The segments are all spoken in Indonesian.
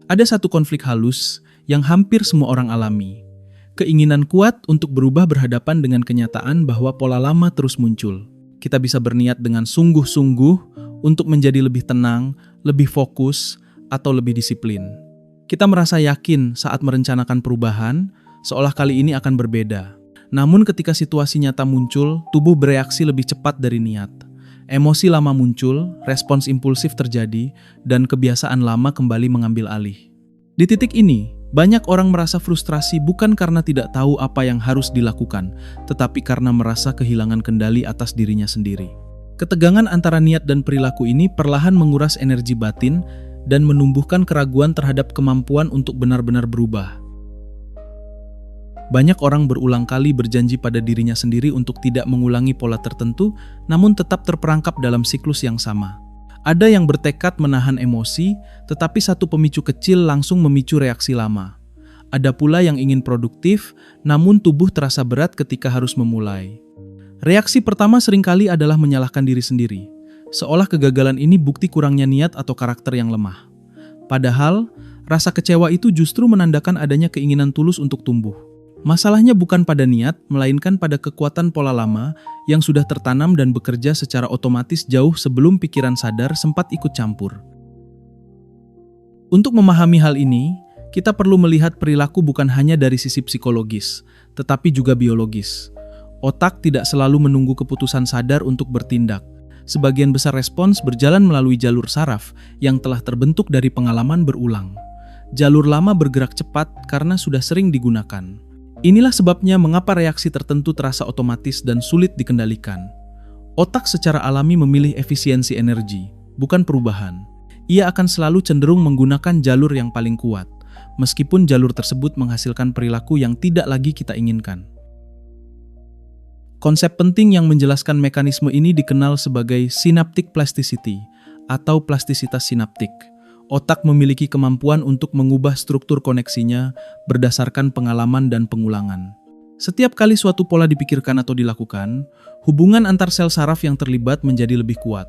Ada satu konflik halus yang hampir semua orang alami. Keinginan kuat untuk berubah berhadapan dengan kenyataan bahwa pola lama terus muncul. Kita bisa berniat dengan sungguh-sungguh untuk menjadi lebih tenang, lebih fokus, atau lebih disiplin. Kita merasa yakin saat merencanakan perubahan, seolah kali ini akan berbeda. Namun ketika situasi nyata muncul, tubuh bereaksi lebih cepat dari niat. Emosi lama muncul, respons impulsif terjadi, dan kebiasaan lama kembali mengambil alih. Di titik ini, banyak orang merasa frustrasi bukan karena tidak tahu apa yang harus dilakukan, tetapi karena merasa kehilangan kendali atas dirinya sendiri. Ketegangan antara niat dan perilaku ini perlahan menguras energi batin dan menumbuhkan keraguan terhadap kemampuan untuk benar-benar berubah. Banyak orang berulang kali berjanji pada dirinya sendiri untuk tidak mengulangi pola tertentu, namun tetap terperangkap dalam siklus yang sama. Ada yang bertekad menahan emosi, tetapi satu pemicu kecil langsung memicu reaksi lama. Ada pula yang ingin produktif, namun tubuh terasa berat ketika harus memulai. Reaksi pertama seringkali adalah menyalahkan diri sendiri, seolah kegagalan ini bukti kurangnya niat atau karakter yang lemah. Padahal, rasa kecewa itu justru menandakan adanya keinginan tulus untuk tumbuh. Masalahnya bukan pada niat, melainkan pada kekuatan pola lama yang sudah tertanam dan bekerja secara otomatis jauh sebelum pikiran sadar sempat ikut campur. Untuk memahami hal ini, kita perlu melihat perilaku bukan hanya dari sisi psikologis, tetapi juga biologis. Otak tidak selalu menunggu keputusan sadar untuk bertindak. Sebagian besar respons berjalan melalui jalur saraf yang telah terbentuk dari pengalaman berulang. Jalur lama bergerak cepat karena sudah sering digunakan. Inilah sebabnya mengapa reaksi tertentu terasa otomatis dan sulit dikendalikan. Otak secara alami memilih efisiensi energi, bukan perubahan. Ia akan selalu cenderung menggunakan jalur yang paling kuat, meskipun jalur tersebut menghasilkan perilaku yang tidak lagi kita inginkan. Konsep penting yang menjelaskan mekanisme ini dikenal sebagai synaptic plasticity atau plastisitas sinaptik. Otak memiliki kemampuan untuk mengubah struktur koneksinya berdasarkan pengalaman dan pengulangan. Setiap kali suatu pola dipikirkan atau dilakukan, hubungan antar sel saraf yang terlibat menjadi lebih kuat.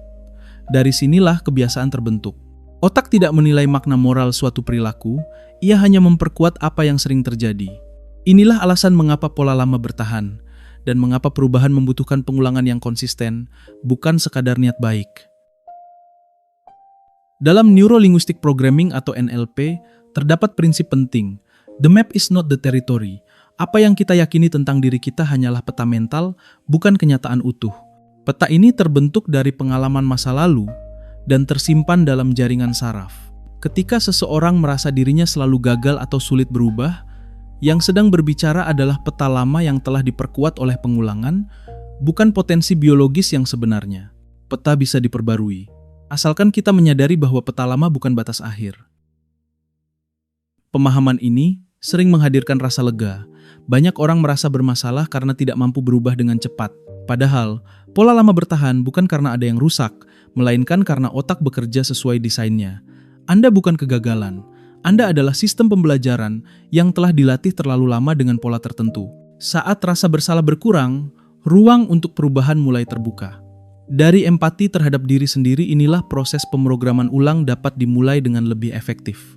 Dari sinilah kebiasaan terbentuk. Otak tidak menilai makna moral suatu perilaku, ia hanya memperkuat apa yang sering terjadi. Inilah alasan mengapa pola lama bertahan, dan mengapa perubahan membutuhkan pengulangan yang konsisten, bukan sekadar niat baik. Dalam Neuro-Linguistic Programming atau NLP, terdapat prinsip penting. The map is not the territory. Apa yang kita yakini tentang diri kita hanyalah peta mental, bukan kenyataan utuh. Peta ini terbentuk dari pengalaman masa lalu dan tersimpan dalam jaringan saraf. Ketika seseorang merasa dirinya selalu gagal atau sulit berubah, yang sedang berbicara adalah peta lama yang telah diperkuat oleh pengulangan, bukan potensi biologis yang sebenarnya. Peta bisa diperbarui, asalkan kita menyadari bahwa peta lama bukan batas akhir. Pemahaman ini sering menghadirkan rasa lega. Banyak orang merasa bermasalah karena tidak mampu berubah dengan cepat. Padahal, pola lama bertahan bukan karena ada yang rusak, melainkan karena otak bekerja sesuai desainnya. Anda bukan kegagalan. Anda adalah sistem pembelajaran yang telah dilatih terlalu lama dengan pola tertentu. Saat rasa bersalah berkurang, ruang untuk perubahan mulai terbuka. Dari empati terhadap diri sendiri inilah proses pemrograman ulang dapat dimulai dengan lebih efektif.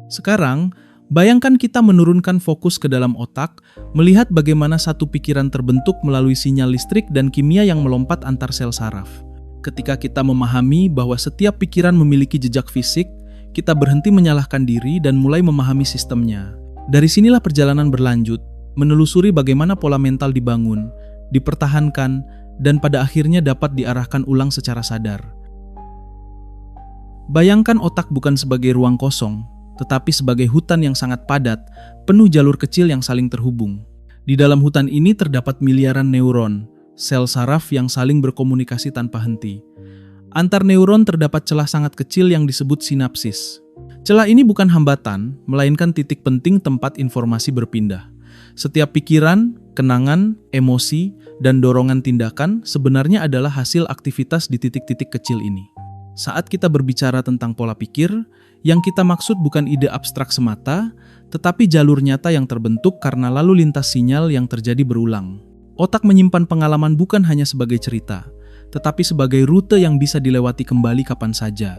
Sekarang, bayangkan kita menurunkan fokus ke dalam otak, melihat bagaimana satu pikiran terbentuk melalui sinyal listrik dan kimia yang melompat antar sel saraf. Ketika kita memahami bahwa setiap pikiran memiliki jejak fisik, kita berhenti menyalahkan diri dan mulai memahami sistemnya. Dari sinilah perjalanan berlanjut, menelusuri bagaimana pola mental dibangun, dipertahankan, dan pada akhirnya dapat diarahkan ulang secara sadar. Bayangkan otak bukan sebagai ruang kosong, tetapi sebagai hutan yang sangat padat, penuh jalur kecil yang saling terhubung. Di dalam hutan ini terdapat miliaran neuron, sel saraf yang saling berkomunikasi tanpa henti. Antar neuron terdapat celah sangat kecil yang disebut sinapsis. Celah ini bukan hambatan, melainkan titik penting tempat informasi berpindah. Setiap pikiran, kenangan, emosi, dan dorongan tindakan sebenarnya adalah hasil aktivitas di titik-titik kecil ini. Saat kita berbicara tentang pola pikir, yang kita maksud bukan ide abstrak semata, tetapi jalur nyata yang terbentuk karena lalu lintas sinyal yang terjadi berulang. Otak menyimpan pengalaman bukan hanya sebagai cerita, tetapi sebagai rute yang bisa dilewati kembali kapan saja.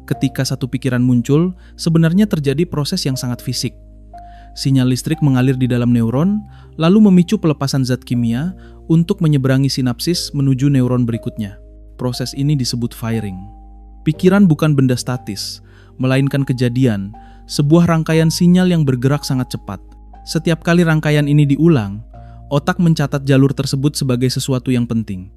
Ketika satu pikiran muncul, sebenarnya terjadi proses yang sangat fisik. Sinyal listrik mengalir di dalam neuron, lalu memicu pelepasan zat kimia untuk menyeberangi sinapsis menuju neuron berikutnya. Proses ini disebut firing. Pikiran bukan benda statis, melainkan kejadian, sebuah rangkaian sinyal yang bergerak sangat cepat. Setiap kali rangkaian ini diulang, otak mencatat jalur tersebut sebagai sesuatu yang penting.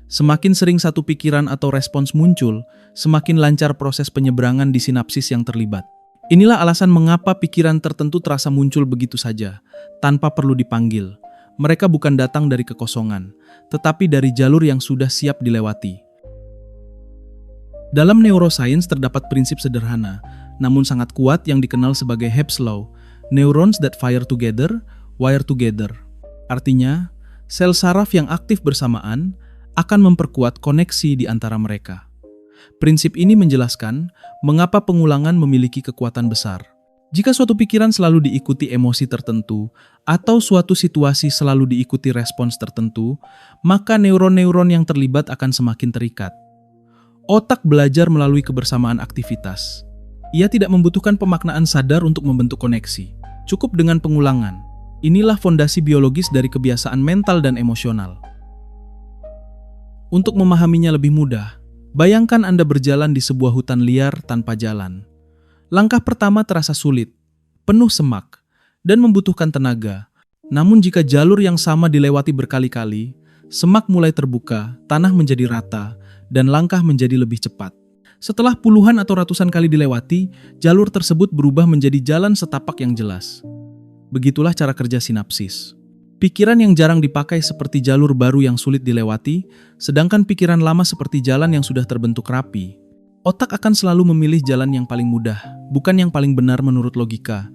Semakin sering satu pikiran atau respons muncul, semakin lancar proses penyeberangan di sinapsis yang terlibat. Inilah alasan mengapa pikiran tertentu terasa muncul begitu saja, tanpa perlu dipanggil. Mereka bukan datang dari kekosongan, tetapi dari jalur yang sudah siap dilewati. Dalam neuroscience terdapat prinsip sederhana, namun sangat kuat yang dikenal sebagai Hebb's Law, neurons that fire together, wire together. Artinya, sel saraf yang aktif bersamaan akan memperkuat koneksi di antara mereka. Prinsip ini menjelaskan mengapa pengulangan memiliki kekuatan besar. Jika suatu pikiran selalu diikuti emosi tertentu, atau suatu situasi selalu diikuti respons tertentu, maka neuron-neuron yang terlibat akan semakin terikat. Otak belajar melalui kebersamaan aktivitas. Ia tidak membutuhkan pemaknaan sadar untuk membentuk koneksi. Cukup dengan pengulangan. Inilah fondasi biologis dari kebiasaan mental dan emosional. Untuk memahaminya lebih mudah, bayangkan Anda berjalan di sebuah hutan liar tanpa jalan. Langkah pertama terasa sulit, penuh semak, dan membutuhkan tenaga. Namun jika jalur yang sama dilewati berkali-kali, semak mulai terbuka, tanah menjadi rata, dan langkah menjadi lebih cepat. Setelah puluhan atau ratusan kali dilewati, jalur tersebut berubah menjadi jalan setapak yang jelas. Begitulah cara kerja sinapsis. Pikiran yang jarang dipakai seperti jalur baru yang sulit dilewati, sedangkan pikiran lama seperti jalan yang sudah terbentuk rapi. Otak akan selalu memilih jalan yang paling mudah, bukan yang paling benar menurut logika.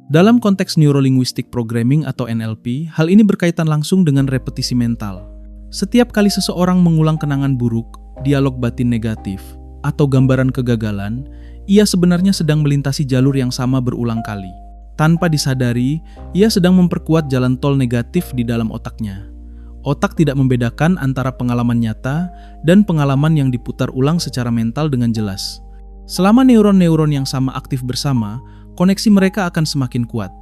Dalam konteks neurolinguistic programming atau NLP, hal ini berkaitan langsung dengan repetisi mental. Setiap kali seseorang mengulang kenangan buruk, dialog batin negatif, atau gambaran kegagalan, ia sebenarnya sedang melintasi jalur yang sama berulang kali. Tanpa disadari, ia sedang memperkuat jalan tol negatif di dalam otaknya. Otak tidak membedakan antara pengalaman nyata dan pengalaman yang diputar ulang secara mental dengan jelas. Selama neuron-neuron yang sama aktif bersama, koneksi mereka akan semakin kuat.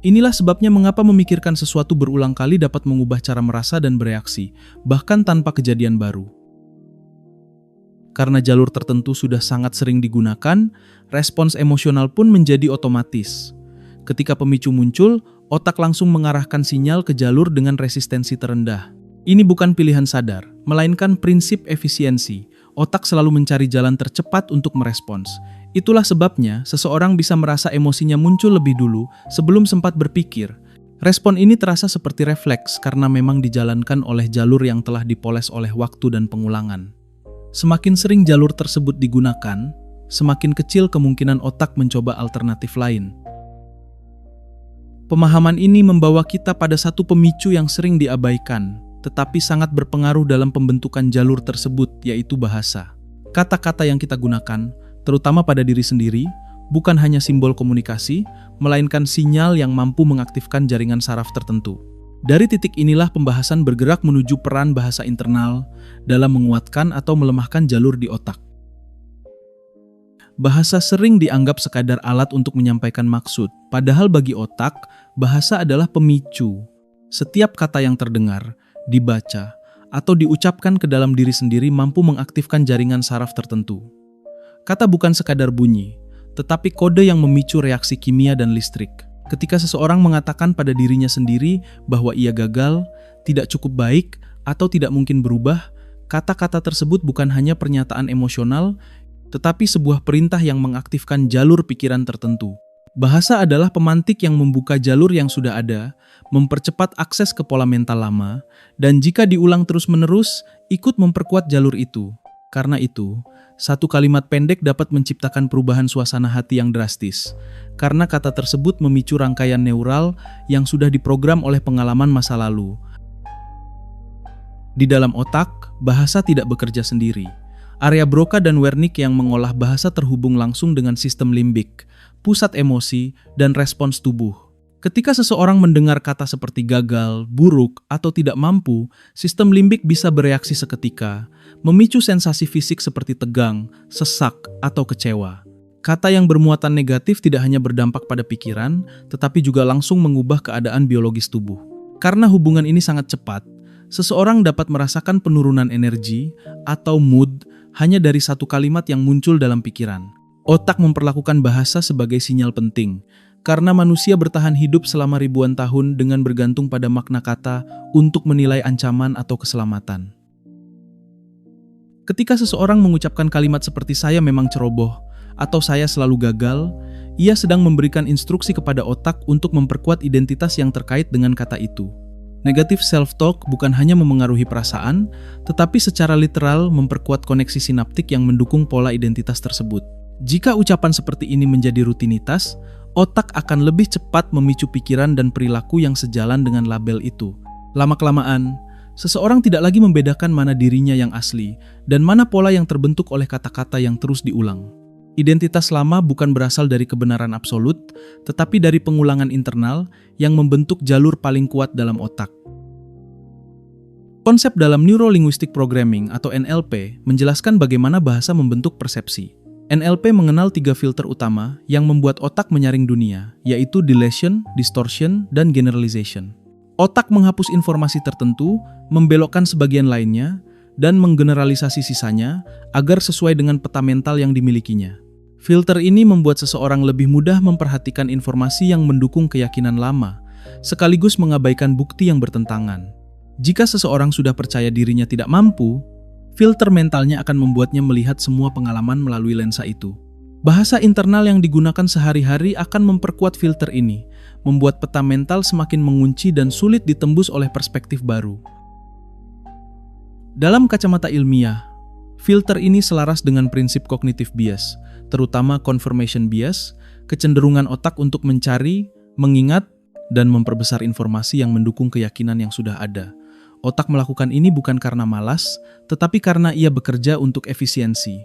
Inilah sebabnya mengapa memikirkan sesuatu berulang kali dapat mengubah cara merasa dan bereaksi, bahkan tanpa kejadian baru. Karena jalur tertentu sudah sangat sering digunakan, respons emosional pun menjadi otomatis. Ketika pemicu muncul, otak langsung mengarahkan sinyal ke jalur dengan resistensi terendah. Ini bukan pilihan sadar, melainkan prinsip efisiensi. Otak selalu mencari jalan tercepat untuk merespons. Itulah sebabnya seseorang bisa merasa emosinya muncul lebih dulu sebelum sempat berpikir. Respon ini terasa seperti refleks karena memang dijalankan oleh jalur yang telah dipoles oleh waktu dan pengulangan. Semakin sering jalur tersebut digunakan, semakin kecil kemungkinan otak mencoba alternatif lain. Pemahaman ini membawa kita pada satu pemicu yang sering diabaikan, tetapi sangat berpengaruh dalam pembentukan jalur tersebut, yaitu bahasa. Kata-kata yang kita gunakan, terutama pada diri sendiri, bukan hanya simbol komunikasi, melainkan sinyal yang mampu mengaktifkan jaringan saraf tertentu. Dari titik inilah pembahasan bergerak menuju peran bahasa internal dalam menguatkan atau melemahkan jalur di otak. Bahasa sering dianggap sekadar alat untuk menyampaikan maksud, padahal bagi otak, bahasa adalah pemicu. Setiap kata yang terdengar, dibaca, atau diucapkan ke dalam diri sendiri mampu mengaktifkan jaringan saraf tertentu. Kata bukan sekadar bunyi, tetapi kode yang memicu reaksi kimia dan listrik. Ketika seseorang mengatakan pada dirinya sendiri bahwa ia gagal, tidak cukup baik, atau tidak mungkin berubah, kata-kata tersebut bukan hanya pernyataan emosional, tetapi sebuah perintah yang mengaktifkan jalur pikiran tertentu. Bahasa adalah pemantik yang membuka jalur yang sudah ada, mempercepat akses ke pola mental lama, dan jika diulang terus-menerus, ikut memperkuat jalur itu. Karena itu, satu kalimat pendek dapat menciptakan perubahan suasana hati yang drastis, karena kata tersebut memicu rangkaian neural yang sudah diprogram oleh pengalaman masa lalu. Di dalam otak, bahasa tidak bekerja sendiri. Area Broca dan Wernicke yang mengolah bahasa terhubung langsung dengan sistem limbik, pusat emosi, dan respons tubuh. Ketika seseorang mendengar kata seperti gagal, buruk, atau tidak mampu, sistem limbik bisa bereaksi seketika, memicu sensasi fisik seperti tegang, sesak, atau kecewa. Kata yang bermuatan negatif tidak hanya berdampak pada pikiran, tetapi juga langsung mengubah keadaan biologis tubuh. Karena hubungan ini sangat cepat, seseorang dapat merasakan penurunan energi atau mood hanya dari satu kalimat yang muncul dalam pikiran. Otak memperlakukan bahasa sebagai sinyal penting, karena manusia bertahan hidup selama ribuan tahun dengan bergantung pada makna kata untuk menilai ancaman atau keselamatan. Ketika seseorang mengucapkan kalimat seperti "saya memang ceroboh" atau "saya selalu gagal", ia sedang memberikan instruksi kepada otak untuk memperkuat identitas yang terkait dengan kata itu. Negative self-talk bukan hanya memengaruhi perasaan, tetapi secara literal memperkuat koneksi sinaptik yang mendukung pola identitas tersebut. Jika ucapan seperti ini menjadi rutinitas, otak akan lebih cepat memicu pikiran dan perilaku yang sejalan dengan label itu. Lama-kelamaan, seseorang tidak lagi membedakan mana dirinya yang asli dan mana pola yang terbentuk oleh kata-kata yang terus diulang. Identitas lama bukan berasal dari kebenaran absolut, tetapi dari pengulangan internal yang membentuk jalur paling kuat dalam otak. Konsep dalam Neuro-Linguistic Programming atau NLP menjelaskan bagaimana bahasa membentuk persepsi. NLP mengenal 3 filter utama yang membuat otak menyaring dunia, yaitu deletion, distortion, dan generalization. Otak menghapus informasi tertentu, membelokkan sebagian lainnya, dan menggeneralisasi sisanya agar sesuai dengan peta mental yang dimilikinya. Filter ini membuat seseorang lebih mudah memperhatikan informasi yang mendukung keyakinan lama, sekaligus mengabaikan bukti yang bertentangan. Jika seseorang sudah percaya dirinya tidak mampu, filter mentalnya akan membuatnya melihat semua pengalaman melalui lensa itu. Bahasa internal yang digunakan sehari-hari akan memperkuat filter ini, membuat peta mental semakin mengunci dan sulit ditembus oleh perspektif baru. Dalam kacamata ilmiah, filter ini selaras dengan prinsip cognitive bias, terutama confirmation bias, kecenderungan otak untuk mencari, mengingat, dan memperbesar informasi yang mendukung keyakinan yang sudah ada. Otak melakukan ini bukan karena malas, tetapi karena ia bekerja untuk efisiensi.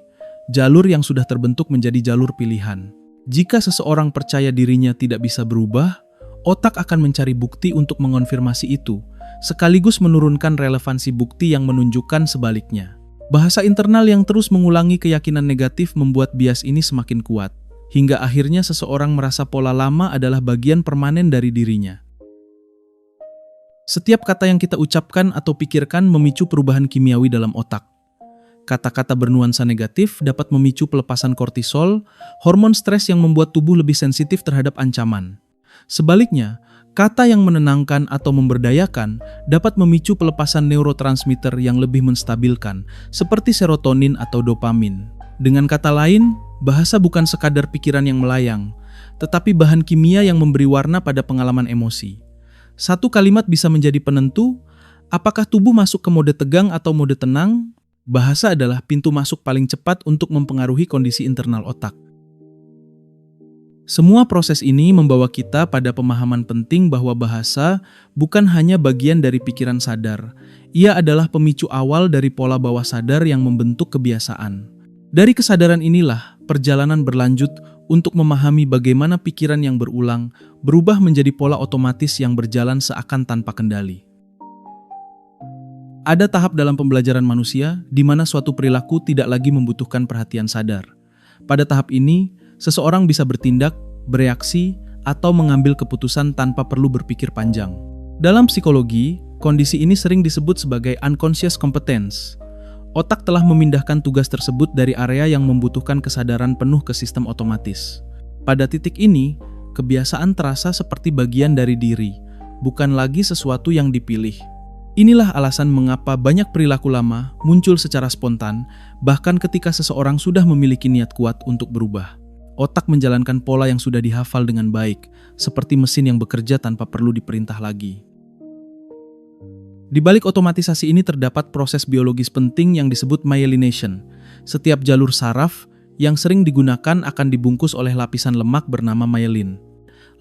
Jalur yang sudah terbentuk menjadi jalur pilihan. Jika seseorang percaya dirinya tidak bisa berubah, otak akan mencari bukti untuk mengonfirmasi itu, sekaligus menurunkan relevansi bukti yang menunjukkan sebaliknya. Bahasa internal yang terus mengulangi keyakinan negatif membuat bias ini semakin kuat, hingga akhirnya seseorang merasa pola lama adalah bagian permanen dari dirinya. Setiap kata yang kita ucapkan atau pikirkan memicu perubahan kimiawi dalam otak. Kata-kata bernuansa negatif dapat memicu pelepasan kortisol, hormon stres yang membuat tubuh lebih sensitif terhadap ancaman. Sebaliknya, kata yang menenangkan atau memberdayakan dapat memicu pelepasan neurotransmitter yang lebih menstabilkan, seperti serotonin atau dopamin. Dengan kata lain, bahasa bukan sekadar pikiran yang melayang, tetapi bahan kimia yang memberi warna pada pengalaman emosi. Satu kalimat bisa menjadi penentu, apakah tubuh masuk ke mode tegang atau mode tenang. Bahasa adalah pintu masuk paling cepat untuk mempengaruhi kondisi internal otak. Semua proses ini membawa kita pada pemahaman penting bahwa bahasa bukan hanya bagian dari pikiran sadar. Ia adalah pemicu awal dari pola bawah sadar yang membentuk kebiasaan. Dari kesadaran inilah, perjalanan berlanjut untuk memahami bagaimana pikiran yang berulang berubah menjadi pola otomatis yang berjalan seakan tanpa kendali. Ada tahap dalam pembelajaran manusia di mana suatu perilaku tidak lagi membutuhkan perhatian sadar. Pada tahap ini, seseorang bisa bertindak, bereaksi, atau mengambil keputusan tanpa perlu berpikir panjang. Dalam psikologi, kondisi ini sering disebut sebagai unconscious competence. Otak telah memindahkan tugas tersebut dari area yang membutuhkan kesadaran penuh ke sistem otomatis. Pada titik ini, kebiasaan terasa seperti bagian dari diri, bukan lagi sesuatu yang dipilih. Inilah alasan mengapa banyak perilaku lama muncul secara spontan, bahkan ketika seseorang sudah memiliki niat kuat untuk berubah. Otak menjalankan pola yang sudah dihafal dengan baik, seperti mesin yang bekerja tanpa perlu diperintah lagi. Di balik otomatisasi ini terdapat proses biologis penting yang disebut myelination. Setiap jalur saraf yang sering digunakan akan dibungkus oleh lapisan lemak bernama myelin.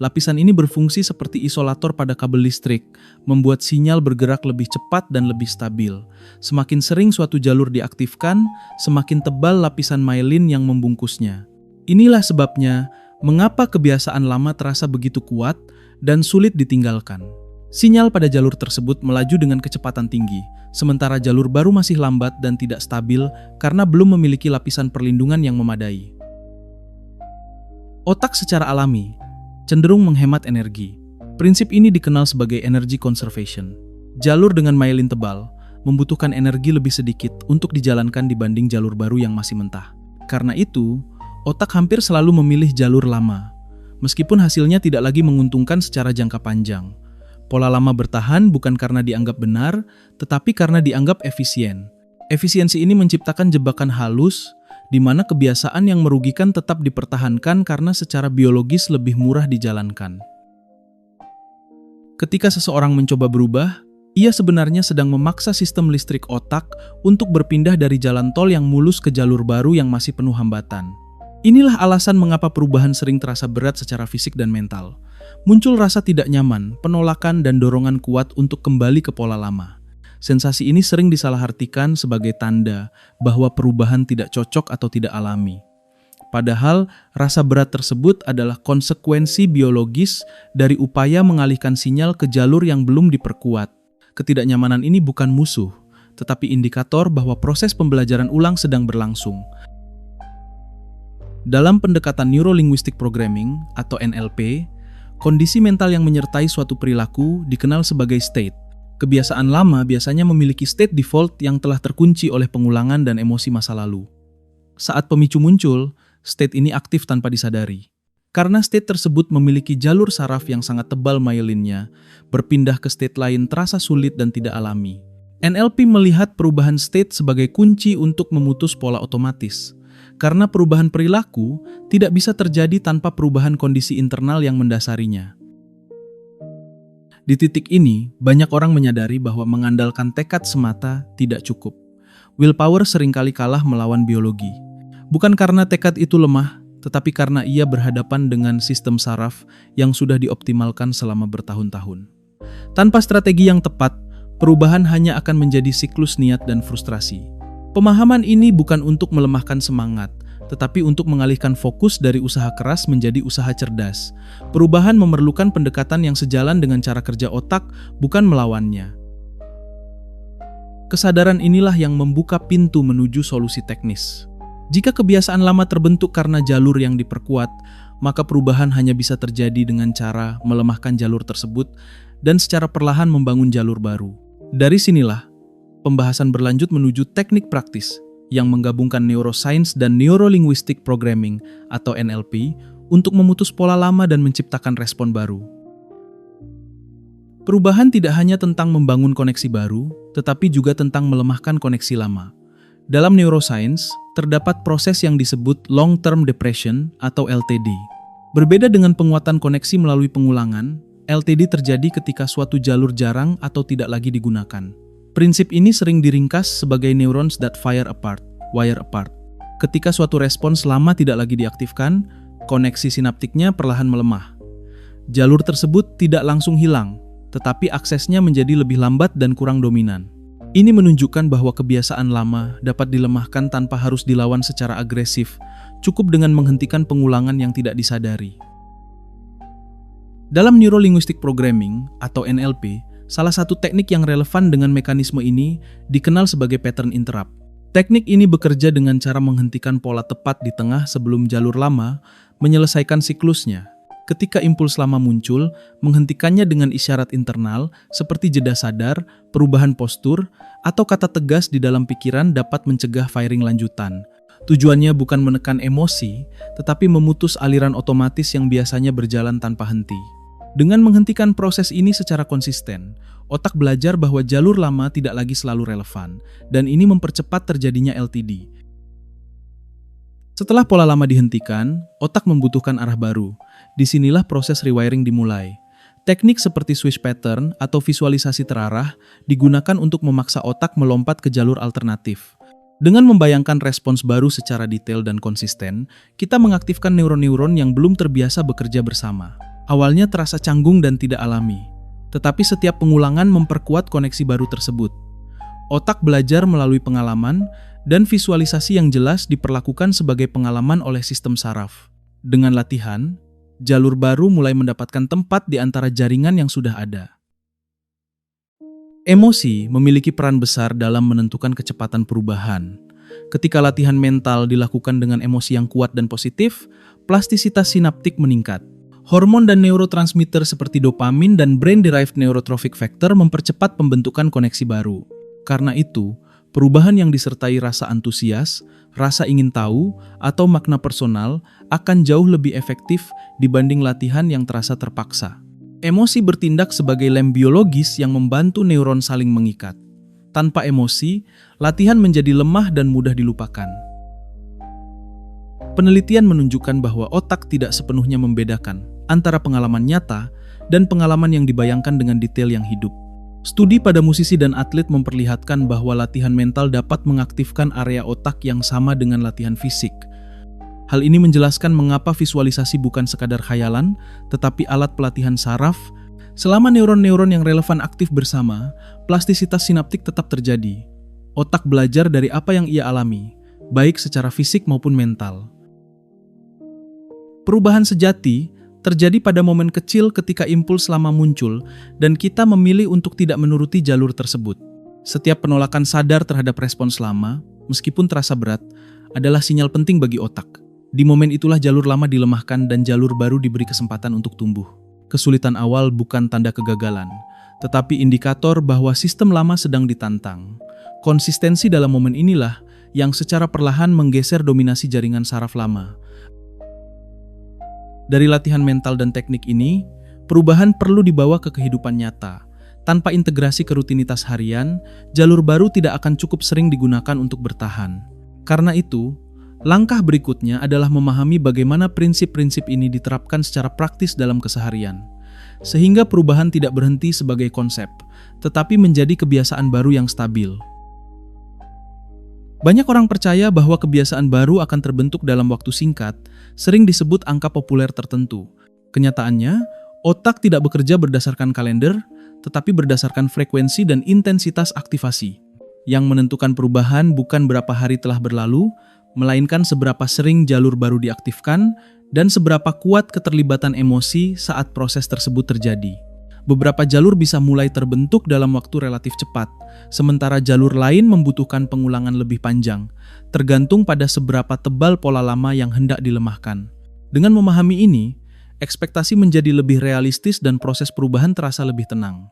Lapisan ini berfungsi seperti isolator pada kabel listrik, membuat sinyal bergerak lebih cepat dan lebih stabil. Semakin sering suatu jalur diaktifkan, semakin tebal lapisan myelin yang membungkusnya. Inilah sebabnya mengapa kebiasaan lama terasa begitu kuat dan sulit ditinggalkan. Sinyal pada jalur tersebut melaju dengan kecepatan tinggi, sementara jalur baru masih lambat dan tidak stabil karena belum memiliki lapisan perlindungan yang memadai. Otak secara alami cenderung menghemat energi. Prinsip ini dikenal sebagai energy conservation. Jalur dengan myelin tebal membutuhkan energi lebih sedikit untuk dijalankan dibanding jalur baru yang masih mentah. Karena itu, otak hampir selalu memilih jalur lama, meskipun hasilnya tidak lagi menguntungkan secara jangka panjang. Pola lama bertahan bukan karena dianggap benar, tetapi karena dianggap efisien. Efisiensi ini menciptakan jebakan halus, di mana kebiasaan yang merugikan tetap dipertahankan karena secara biologis lebih murah dijalankan. Ketika seseorang mencoba berubah, ia sebenarnya sedang memaksa sistem listrik otak untuk berpindah dari jalan tol yang mulus ke jalur baru yang masih penuh hambatan. Inilah alasan mengapa perubahan sering terasa berat secara fisik dan mental. Muncul rasa tidak nyaman, penolakan, dan dorongan kuat untuk kembali ke pola lama. Sensasi ini sering disalahartikan sebagai tanda bahwa perubahan tidak cocok atau tidak alami. Padahal, rasa berat tersebut adalah konsekuensi biologis dari upaya mengalihkan sinyal ke jalur yang belum diperkuat. Ketidaknyamanan ini bukan musuh, tetapi indikator bahwa proses pembelajaran ulang sedang berlangsung. Dalam pendekatan Neuro-Linguistic Programming atau NLP, kondisi mental yang menyertai suatu perilaku dikenal sebagai state. Kebiasaan lama biasanya memiliki state default yang telah terkunci oleh pengulangan dan emosi masa lalu. Saat pemicu muncul, state ini aktif tanpa disadari. Karena state tersebut memiliki jalur saraf yang sangat tebal myelinnya, berpindah ke state lain terasa sulit dan tidak alami. NLP melihat perubahan state sebagai kunci untuk memutus pola otomatis. Karena perubahan perilaku tidak bisa terjadi tanpa perubahan kondisi internal yang mendasarinya. Di titik ini, banyak orang menyadari bahwa mengandalkan tekad semata tidak cukup. Willpower seringkali kalah melawan biologi. Bukan karena tekad itu lemah, tetapi karena ia berhadapan dengan sistem saraf yang sudah dioptimalkan selama bertahun-tahun. Tanpa strategi yang tepat, perubahan hanya akan menjadi siklus niat dan frustrasi. Pemahaman ini bukan untuk melemahkan semangat, tetapi untuk mengalihkan fokus dari usaha keras menjadi usaha cerdas. Perubahan memerlukan pendekatan yang sejalan dengan cara kerja otak, bukan melawannya. Kesadaran inilah yang membuka pintu menuju solusi teknis. Jika kebiasaan lama terbentuk karena jalur yang diperkuat, maka perubahan hanya bisa terjadi dengan cara melemahkan jalur tersebut dan secara perlahan membangun jalur baru. Dari sinilah, pembahasan berlanjut menuju teknik praktis yang menggabungkan neuroscience dan neuro-linguistic programming atau NLP untuk memutus pola lama dan menciptakan respon baru. Perubahan tidak hanya tentang membangun koneksi baru, tetapi juga tentang melemahkan koneksi lama. Dalam neuroscience, terdapat proses yang disebut long-term depression atau LTD. Berbeda dengan penguatan koneksi melalui pengulangan, LTD terjadi ketika suatu jalur jarang atau tidak lagi digunakan. Prinsip ini sering diringkas sebagai neurons that wire apart. Ketika suatu respons lama tidak lagi diaktifkan, koneksi sinaptiknya perlahan melemah. Jalur tersebut tidak langsung hilang, tetapi aksesnya menjadi lebih lambat dan kurang dominan. Ini menunjukkan bahwa kebiasaan lama dapat dilemahkan tanpa harus dilawan secara agresif, cukup dengan menghentikan pengulangan yang tidak disadari. Dalam Neuro-Linguistic Programming atau NLP, salah satu teknik yang relevan dengan mekanisme ini dikenal sebagai pattern interrupt. Teknik ini bekerja dengan cara menghentikan pola tepat di tengah sebelum jalur lama menyelesaikan siklusnya. Ketika impuls lama muncul, menghentikannya dengan isyarat internal seperti jeda sadar, perubahan postur, atau kata tegas di dalam pikiran dapat mencegah firing lanjutan. Tujuannya bukan menekan emosi, tetapi memutus aliran otomatis yang biasanya berjalan tanpa henti. Dengan menghentikan proses ini secara konsisten, otak belajar bahwa jalur lama tidak lagi selalu relevan, dan ini mempercepat terjadinya LTD. Setelah pola lama dihentikan, otak membutuhkan arah baru. Disinilah proses rewiring dimulai. Teknik seperti switch pattern atau visualisasi terarah digunakan untuk memaksa otak melompat ke jalur alternatif. Dengan membayangkan respons baru secara detail dan konsisten, kita mengaktifkan neuron-neuron yang belum terbiasa bekerja bersama. Awalnya terasa canggung dan tidak alami, tetapi setiap pengulangan memperkuat koneksi baru tersebut. Otak belajar melalui pengalaman, dan visualisasi yang jelas diperlakukan sebagai pengalaman oleh sistem saraf. Dengan latihan, jalur baru mulai mendapatkan tempat di antara jaringan yang sudah ada. Emosi memiliki peran besar dalam menentukan kecepatan perubahan. Ketika latihan mental dilakukan dengan emosi yang kuat dan positif, plastisitas sinaptik meningkat. Hormon dan neurotransmitter seperti dopamin dan brain-derived neurotrophic factor mempercepat pembentukan koneksi baru. Karena itu, perubahan yang disertai rasa antusias, rasa ingin tahu, atau makna personal akan jauh lebih efektif dibanding latihan yang terasa terpaksa. Emosi bertindak sebagai lem biologis yang membantu neuron saling mengikat. Tanpa emosi, latihan menjadi lemah dan mudah dilupakan. Penelitian menunjukkan bahwa otak tidak sepenuhnya membedakan antara pengalaman nyata dan pengalaman yang dibayangkan dengan detail yang hidup. Studi pada musisi dan atlet memperlihatkan bahwa latihan mental dapat mengaktifkan area otak yang sama dengan latihan fisik. Hal ini menjelaskan mengapa visualisasi bukan sekadar khayalan, tetapi alat pelatihan saraf. Selama neuron-neuron yang relevan aktif bersama, plastisitas sinaptik tetap terjadi. Otak belajar dari apa yang ia alami, baik secara fisik maupun mental. Perubahan sejati terjadi pada momen kecil ketika impuls lama muncul dan kita memilih untuk tidak menuruti jalur tersebut. Setiap penolakan sadar terhadap respons lama, meskipun terasa berat, adalah sinyal penting bagi otak. Di momen itulah jalur lama dilemahkan dan jalur baru diberi kesempatan untuk tumbuh. Kesulitan awal bukan tanda kegagalan, tetapi indikator bahwa sistem lama sedang ditantang. Konsistensi dalam momen inilah yang secara perlahan menggeser dominasi jaringan saraf lama. Dari latihan mental dan teknik ini, perubahan perlu dibawa ke kehidupan nyata. Tanpa integrasi ke rutinitas harian, jalur baru tidak akan cukup sering digunakan untuk bertahan. Karena itu, langkah berikutnya adalah memahami bagaimana prinsip-prinsip ini diterapkan secara praktis dalam keseharian, sehingga perubahan tidak berhenti sebagai konsep, tetapi menjadi kebiasaan baru yang stabil. Banyak orang percaya bahwa kebiasaan baru akan terbentuk dalam waktu singkat, sering disebut angka populer tertentu. Kenyataannya, otak tidak bekerja berdasarkan kalender, tetapi berdasarkan frekuensi dan intensitas aktivasi. Yang menentukan perubahan bukan berapa hari telah berlalu, melainkan seberapa sering jalur baru diaktifkan dan seberapa kuat keterlibatan emosi saat proses tersebut terjadi. Beberapa jalur bisa mulai terbentuk dalam waktu relatif cepat, sementara jalur lain membutuhkan pengulangan lebih panjang, tergantung pada seberapa tebal pola lama yang hendak dilemahkan. Dengan memahami ini, ekspektasi menjadi lebih realistis dan proses perubahan terasa lebih tenang.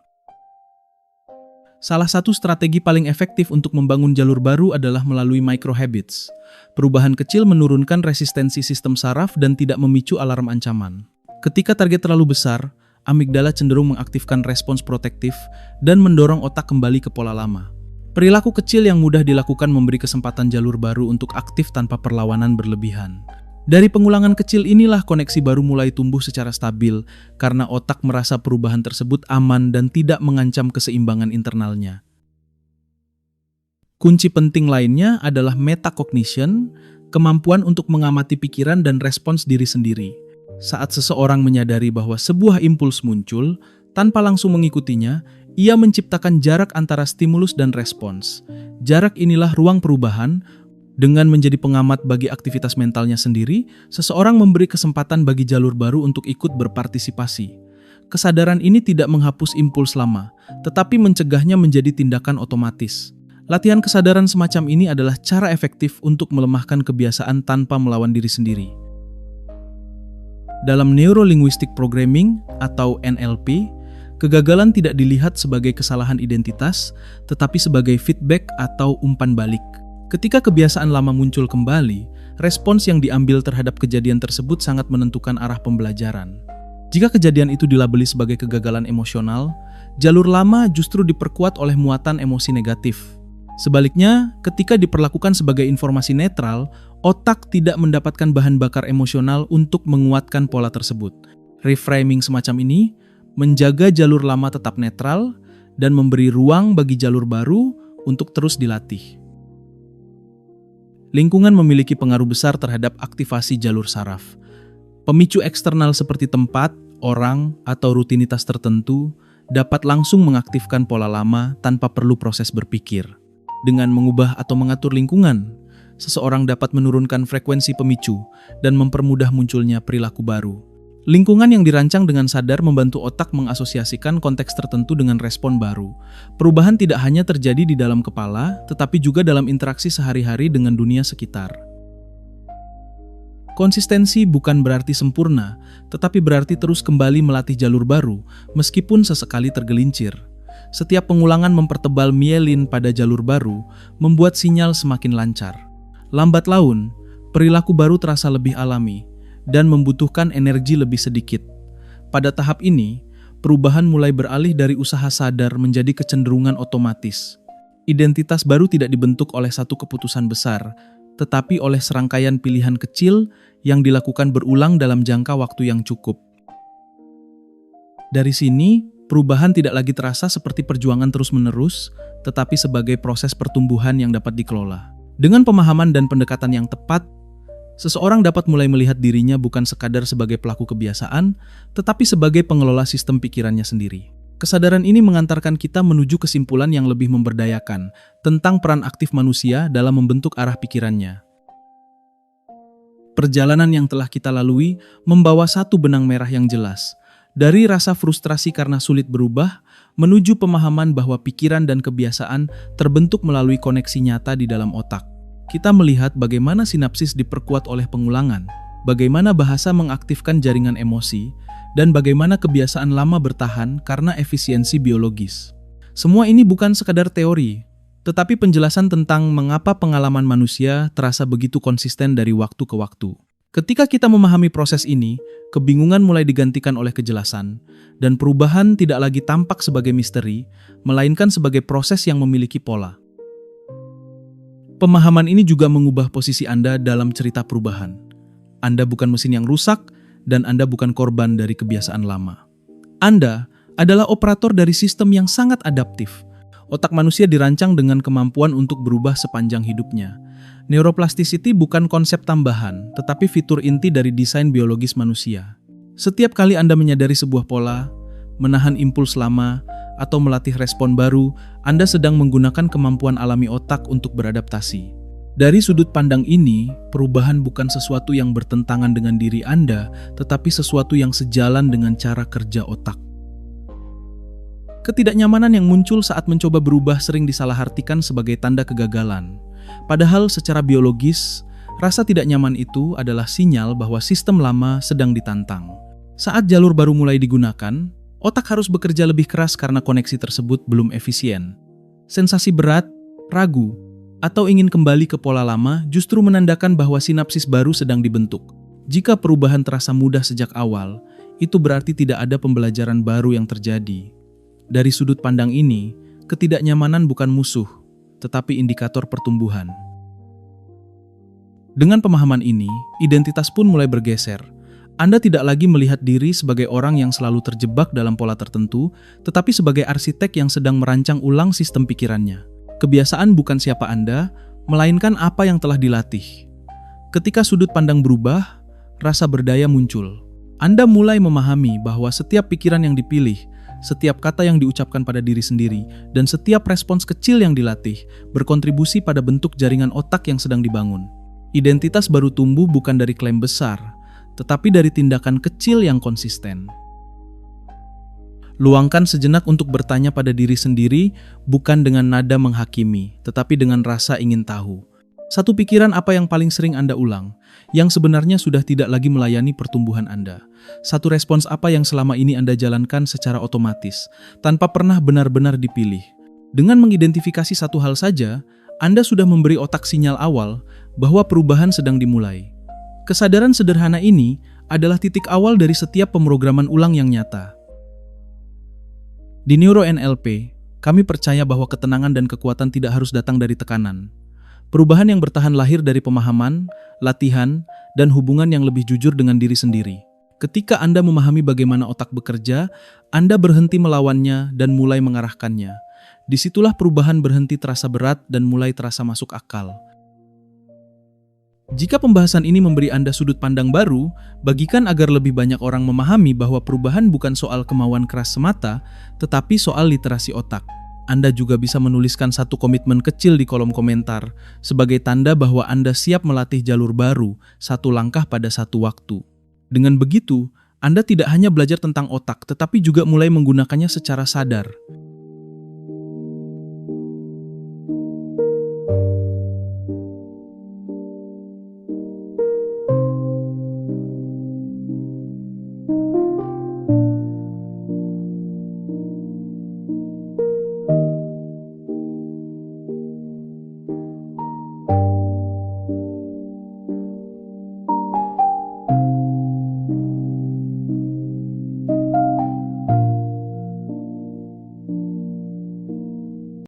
Salah satu strategi paling efektif untuk membangun jalur baru adalah melalui micro-habits. Perubahan kecil menurunkan resistensi sistem saraf dan tidak memicu alarm ancaman. Ketika target terlalu besar, amigdala cenderung mengaktifkan respons protektif dan mendorong otak kembali ke pola lama. Perilaku kecil yang mudah dilakukan memberi kesempatan jalur baru untuk aktif tanpa perlawanan berlebihan. Dari pengulangan kecil inilah koneksi baru mulai tumbuh secara stabil karena otak merasa perubahan tersebut aman dan tidak mengancam keseimbangan internalnya. Kunci penting lainnya adalah metacognition, kemampuan untuk mengamati pikiran dan respons diri sendiri. Saat seseorang menyadari bahwa sebuah impuls muncul, tanpa langsung mengikutinya, ia menciptakan jarak antara stimulus dan respons. Jarak inilah ruang perubahan. Dengan menjadi pengamat bagi aktivitas mentalnya sendiri, seseorang memberi kesempatan bagi jalur baru untuk ikut berpartisipasi. Kesadaran ini tidak menghapus impuls lama, tetapi mencegahnya menjadi tindakan otomatis. Latihan kesadaran semacam ini adalah cara efektif untuk melemahkan kebiasaan tanpa melawan diri sendiri. Dalam Neuro-Linguistic Programming atau NLP, kegagalan tidak dilihat sebagai kesalahan identitas, tetapi sebagai feedback atau umpan balik. Ketika kebiasaan lama muncul kembali, respons yang diambil terhadap kejadian tersebut sangat menentukan arah pembelajaran. Jika kejadian itu dilabeli sebagai kegagalan emosional, jalur lama justru diperkuat oleh muatan emosi negatif. Sebaliknya, ketika diperlakukan sebagai informasi netral, otak tidak mendapatkan bahan bakar emosional untuk menguatkan pola tersebut. Reframing semacam ini menjaga jalur lama tetap netral dan memberi ruang bagi jalur baru untuk terus dilatih. Lingkungan memiliki pengaruh besar terhadap aktivasi jalur saraf. Pemicu eksternal seperti tempat, orang, atau rutinitas tertentu dapat langsung mengaktifkan pola lama tanpa perlu proses berpikir. Dengan mengubah atau mengatur lingkungan, seseorang dapat menurunkan frekuensi pemicu dan mempermudah munculnya perilaku baru. Lingkungan yang dirancang dengan sadar membantu otak mengasosiasikan konteks tertentu dengan respon baru. Perubahan tidak hanya terjadi di dalam kepala, tetapi juga dalam interaksi sehari-hari dengan dunia sekitar. Konsistensi bukan berarti sempurna, tetapi berarti terus kembali melatih jalur baru, meskipun sesekali tergelincir. Setiap pengulangan mempertebal mielin pada jalur baru, membuat sinyal semakin lancar. Lambat laun, perilaku baru terasa lebih alami, dan membutuhkan energi lebih sedikit. Pada tahap ini, perubahan mulai beralih dari usaha sadar menjadi kecenderungan otomatis. Identitas baru tidak dibentuk oleh satu keputusan besar, tetapi oleh serangkaian pilihan kecil yang dilakukan berulang dalam jangka waktu yang cukup. Dari sini, perubahan tidak lagi terasa seperti perjuangan terus-menerus, tetapi sebagai proses pertumbuhan yang dapat dikelola. Dengan pemahaman dan pendekatan yang tepat, seseorang dapat mulai melihat dirinya bukan sekadar sebagai pelaku kebiasaan, tetapi sebagai pengelola sistem pikirannya sendiri. Kesadaran ini mengantarkan kita menuju kesimpulan yang lebih memberdayakan tentang peran aktif manusia dalam membentuk arah pikirannya. Perjalanan yang telah kita lalui membawa satu benang merah yang jelas, dari rasa frustrasi karena sulit berubah, menuju pemahaman bahwa pikiran dan kebiasaan terbentuk melalui koneksi nyata di dalam otak. Kita melihat bagaimana sinapsis diperkuat oleh pengulangan, bagaimana bahasa mengaktifkan jaringan emosi, dan bagaimana kebiasaan lama bertahan karena efisiensi biologis. Semua ini bukan sekadar teori, tetapi penjelasan tentang mengapa pengalaman manusia terasa begitu konsisten dari waktu ke waktu. Ketika kita memahami proses ini, kebingungan mulai digantikan oleh kejelasan, dan perubahan tidak lagi tampak sebagai misteri, melainkan sebagai proses yang memiliki pola. Pemahaman ini juga mengubah posisi Anda dalam cerita perubahan. Anda bukan mesin yang rusak, dan Anda bukan korban dari kebiasaan lama. Anda adalah operator dari sistem yang sangat adaptif. Otak manusia dirancang dengan kemampuan untuk berubah sepanjang hidupnya. Neuroplasticity bukan konsep tambahan, tetapi fitur inti dari desain biologis manusia. Setiap kali Anda menyadari sebuah pola, menahan impuls lama, atau melatih respon baru, Anda sedang menggunakan kemampuan alami otak untuk beradaptasi. Dari sudut pandang ini, perubahan bukan sesuatu yang bertentangan dengan diri Anda, tetapi sesuatu yang sejalan dengan cara kerja otak. Ketidaknyamanan yang muncul saat mencoba berubah sering disalahartikan sebagai tanda kegagalan. Padahal secara biologis, rasa tidak nyaman itu adalah sinyal bahwa sistem lama sedang ditantang. Saat jalur baru mulai digunakan, otak harus bekerja lebih keras karena koneksi tersebut belum efisien. Sensasi berat, ragu, atau ingin kembali ke pola lama justru menandakan bahwa sinapsis baru sedang dibentuk. Jika perubahan terasa mudah sejak awal, itu berarti tidak ada pembelajaran baru yang terjadi. Dari sudut pandang ini, ketidaknyamanan bukan musuh, tetapi indikator pertumbuhan. Dengan pemahaman ini, identitas pun mulai bergeser. Anda tidak lagi melihat diri sebagai orang yang selalu terjebak dalam pola tertentu, tetapi sebagai arsitek yang sedang merancang ulang sistem pikirannya. Kebiasaan bukan siapa Anda, melainkan apa yang telah dilatih. Ketika sudut pandang berubah, rasa berdaya muncul. Anda mulai memahami bahwa setiap pikiran yang dipilih, setiap kata yang diucapkan pada diri sendiri, dan setiap respons kecil yang dilatih berkontribusi pada bentuk jaringan otak yang sedang dibangun. Identitas baru tumbuh bukan dari klaim besar, tetapi dari tindakan kecil yang konsisten. Luangkan sejenak untuk bertanya pada diri sendiri, bukan dengan nada menghakimi, tetapi dengan rasa ingin tahu. Satu pikiran apa yang paling sering Anda ulang, yang sebenarnya sudah tidak lagi melayani pertumbuhan Anda. Satu respons apa yang selama ini Anda jalankan secara otomatis, tanpa pernah benar-benar dipilih. Dengan mengidentifikasi satu hal saja, Anda sudah memberi otak sinyal awal bahwa perubahan sedang dimulai. Kesadaran sederhana ini adalah titik awal dari setiap pemrograman ulang yang nyata. Di Neuro-NLP, kami percaya bahwa ketenangan dan kekuatan tidak harus datang dari tekanan. Perubahan yang bertahan lahir dari pemahaman, latihan, dan hubungan yang lebih jujur dengan diri sendiri. Ketika Anda memahami bagaimana otak bekerja, Anda berhenti melawannya dan mulai mengarahkannya. Disitulah perubahan berhenti terasa berat dan mulai terasa masuk akal. Jika pembahasan ini memberi Anda sudut pandang baru, bagikan agar lebih banyak orang memahami bahwa perubahan bukan soal kemauan keras semata, tetapi soal literasi otak. Anda juga bisa menuliskan satu komitmen kecil di kolom komentar, sebagai tanda bahwa Anda siap melatih jalur baru, satu langkah pada satu waktu. Dengan begitu, Anda tidak hanya belajar tentang otak, tetapi juga mulai menggunakannya secara sadar.